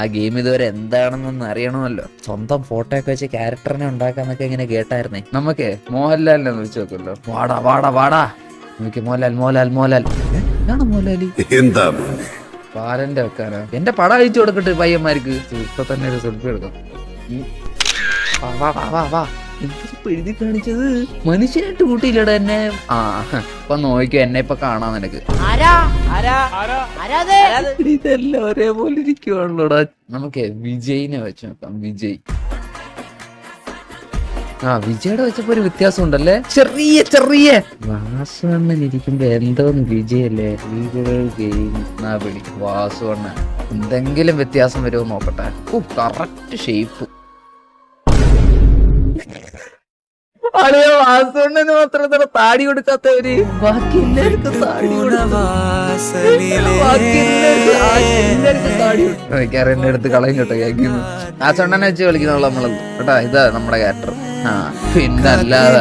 ആ ഗെയിം ഇതുവരെ എന്താണെന്നൊന്ന് അറിയണമല്ലോ. സ്വന്തം ഫോട്ടോ ഒക്കെ വെച്ച് ക്യാരക്ടറിനെ ഉണ്ടാക്കാന്നൊക്കെ ഇങ്ങനെ കേട്ടായിരുന്നേ. നമുക്ക് മോഹൻലാലിനെ വിളിച്ചു നോക്കല്ലോ. വാടാ വാടാ വാടാ, നമുക്ക് മോഹൻലാൽ മോഹൻലാൽ മോഹൻലാൽ എന്താണ് മോഹൻലാലി എന്താ ബാലന്റെ വെക്കാനോ? എന്റെ പടം അയച്ചു കൊടുക്കട്ടെ പയ്യന്മാർക്ക്. ഇപ്പൊ തന്നെ ഒരു സെൽഫി എടുക്കാം. എഴുതി കാണിച്ചത് മനുഷ്യനായിട്ട് കൂട്ടിയില്ലടാ എന്നെ. ആ ഇപ്പൊ നോക്കിക്കോ, എന്നെ ഇപ്പൊ കാണാൻ നിനക്ക്. ഇതെല്ലാം ഒരേപോലെ ഇരിക്കുവാണല്ലോടാ. നമുക്ക് വിജയിനെ വെച്ച് നോക്കാം. വിജയ്. ആ വിജയുടെ വെച്ചപ്പോ ഒരു വ്യത്യാസം ഉണ്ടല്ലേ. ചെറിയ ചെറിയ വാസുവണ്ണൻ ഇരിക്കുമ്പോ എന്തോന്ന് വിജയല്ലേ. വാസുവണ്ണൻ എന്തെങ്കിലും വ്യത്യാസം വരുമോ നോക്കട്ടെ. ഓ കറക്റ്റ് ഷേപ്പ്. വാസുവണ്ണന് മാത്രം താടി കൊടുക്കാത്തവര് ബാക്കി എല്ലാവർക്കും താടി എനിക്കറിയാം. എന്നെ എടുത്ത് കളയും കേട്ടോ. വാസുവണ്ണനെ വെച്ച് കളിക്കുന്ന നമ്മള് കേട്ടാ. ഇതാ നമ്മുടെ ക്യാരക്ടർ. ആ പിന്നല്ലാതെ